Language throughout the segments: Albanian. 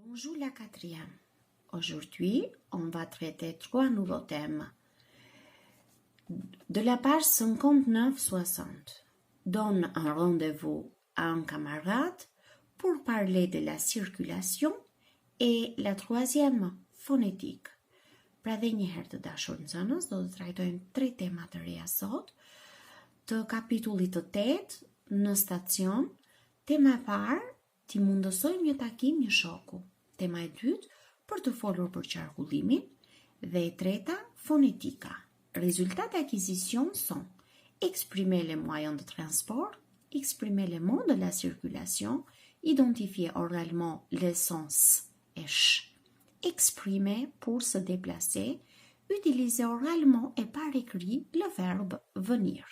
On joue la quatrième. Aujourd'hui, on va traiter 3 nouveaux thèmes. De la page 59-60, donne un rendez-vous à un camarade pour parler de la circulation et la troisième, phonétique. Pra dhe një herë të dashur nxënës, do të trajtojmë 3 tema të reja sot, të kapitullit të 8 në stacion. Tema e parë, ti mundësojmë një takim një shoku. Tema e dytë, për të folur për qarkullimin. Dhe e treta, fonética. Résultats d'acquisition sont exprimer les moyens de transport, exprimer les modes de la circulation, identifier oralement le sens et ch, exprimer pour se déplacer, utiliser oralement et par écrit le verbe venir.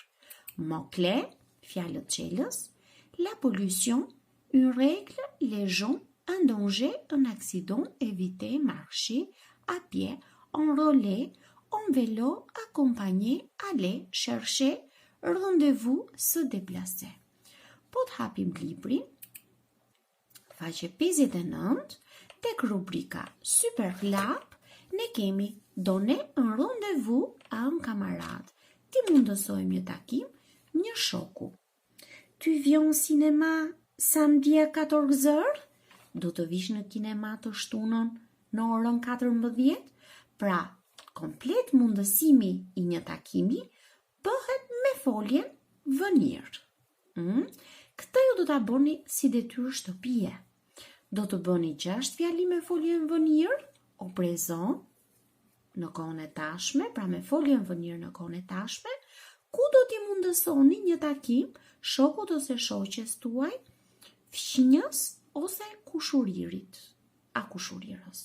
Mots-clés, fjalët qelës, la pollution, une règle, les gens, un danger, un accident, éviter, marcher, à pied, enrôler, en vélo, accompagner, aller, chercher, rendez-vous, se déplacer. Po të hapim librin, faqe 59, tek rubrika Superlap, ne kemi donner un rendez-vous à un camarade. Ti mundësojmë një takim, një shoku. Tu viens au cinéma samedi à 14 heures? Do të vish në kinema të shtunën në orën 14? Pra, komplet mundësimi i një takimi bëhet me foljen venir. Këtë ju do ta bëni si detyrë shtëpie. Do të bëni 6 fjalë me foljen venir, au présent, në kohën e tashme, pra me foljen venir në kohën e tashme, ku do t'i mundësoni një takim shokut ose shoqes tuaj, fqinjës ose kushuririt, akushurirës.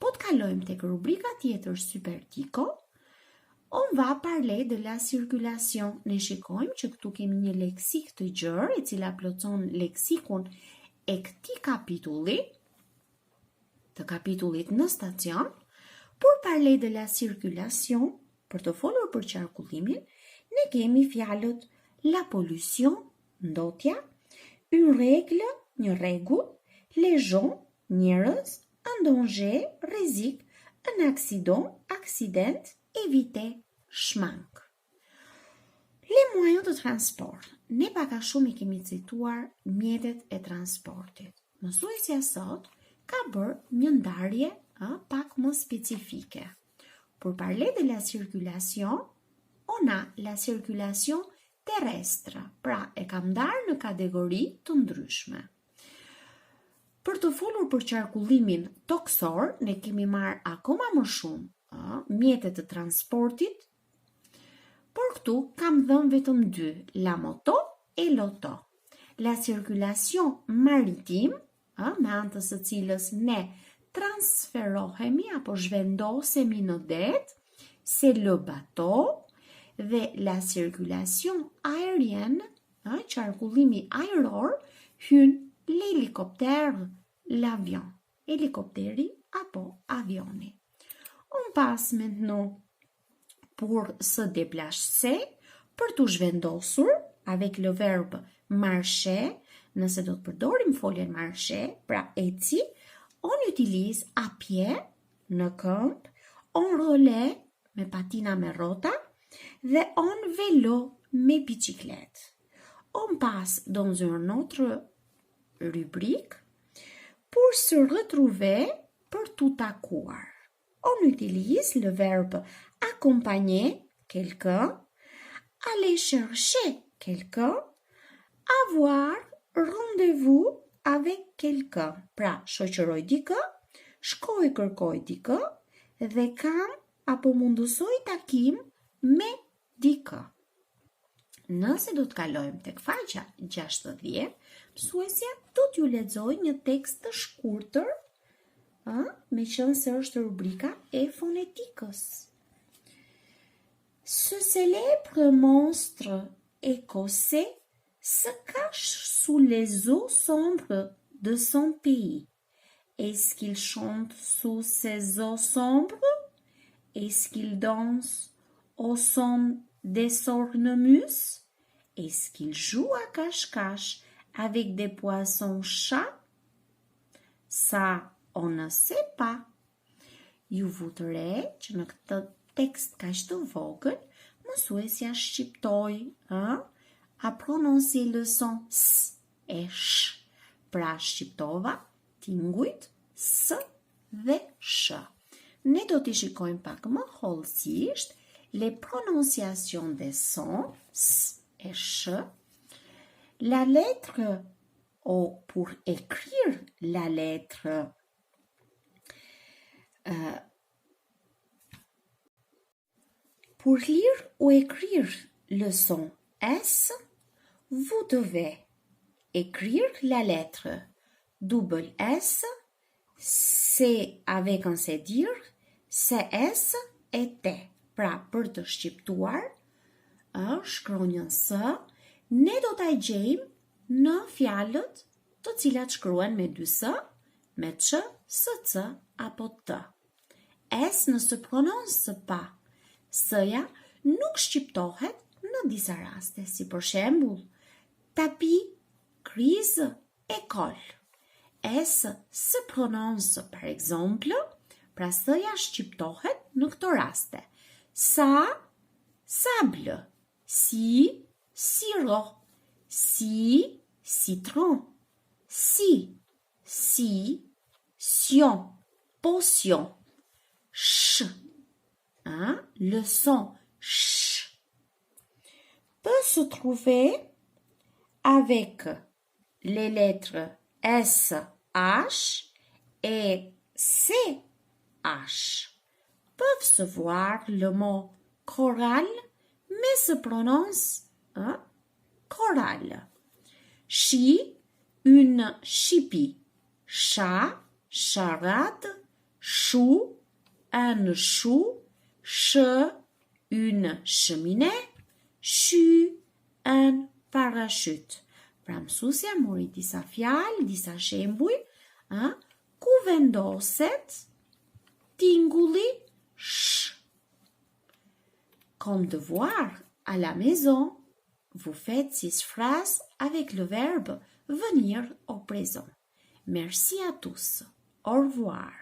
Po të kalojmë tek rubrika tjetër Supertico, on va parler de la circulation. Ne shikojmë që këtu kemi një leksik të gjerë, e cila plotson leksikun e këtij kapitulli, të kapitullit në stacion. Pour parler de la circulation, për të folur për qarkullimin, ne kemi fjalët la pollution, ndotja, une règle, një rregull, les gens, njerëz, un danger, rrezik, un accident, accident, éviter, shmank. Les moyens de transport. Ne pak a shumë i kemi cituar mjetet e transportit. Mësuesja sot ka bërë një ndarje pak më spécifique. Pour parler de la circulation, on a la circulation terrestre, pra e kam ndarë në kategori të ndryshme. Për të folur për qarkullimin toksor, ne kemi marrë akoma më shumë mjetet të transportit, por këtu kam dhënë vetëm 2, la moto e l'auto. La circulation maritime, me anë të së cilës ne transferohemi apo zhvendosemi në det, c'est le bateau, dhe la circulation aérienne, qarkullimi ajror, hyn l'hélicoptère, l'avion, hélicopteri apo avioni. On passe maintenant pour se déplacer, për të zhvendosur, avec le verbe marcher, nëse do të përdorim foljen marcher, pra eci, on utilise à pied, në këmbë, en relais, me patina me rrota, dhe en vélo, me bicyclette. On passe dans une autre rubrique pour se retrouver, për t'u takuar. On utilise le verbe accompagner quelqu'un, aller chercher quelqu'un, avoir rendez-vous avec quelqu'un. Pra, shoqëroj dikë, shkoj kërkoj dikë dhe kam apo mundësoj takim me dikë. Nëse do të kalojmë tek faqja 60, mësuesja do t'ju lexoj një tekst të shkurtër, me qenë se është rubrika e fonetikës. Ce célèbre monstre écossais se cache sous les eaux sombres de son pays. Est-ce qu'il chante sous ces eaux sombres? Est-ce qu'il danse au son des cornemuses? Est-ce qu'il joue à cache-cache avec des poissons chats? Ça, on ne sait pas. Ju vutëre që në këtë tekst kaq të vogël, mësuesja shqiptoi, a prononcer le son s e sh. Pra shqiptova tingujt s dhe sh. Ne do t'i shikojmë pak më hollësisht les prononciations des sons s et sh. La lettre O pour écrire la lettre pour lire ou écrire le son S, vous devez écrire la lettre double S, C avec un cédire, CS et T. Pra, për të shqiptuar, shkronjën S, ne do t'a gjejmë në fjalët të cilat shkruhen me dy S, me ç, SC apo T. S ne se prononce pas. S-ja nuk shqiptohet në disa raste, si për shembull, tapi, crise, école. S se prononce, par exemple, pra S-ja shqiptohet në këto raste. Sa, sable, si, sirop, si, citron, si, sion, potion, ch, le son ch peut se trouver avec les lettres S, H et CH. Peuvent se voir le mot choral, mais se prononce choral. Chi, une chipie. Chat, charade. Chou, un chou. Che, une cheminée. Chu, un parachute. Pra mësusja mori disa fjalë, disa shembuj, ku vendoset tingulli sh. Comme devoir, à la maison, vous faites 6 phrases avec le verbe venir au présent. Merci à tous. Au revoir.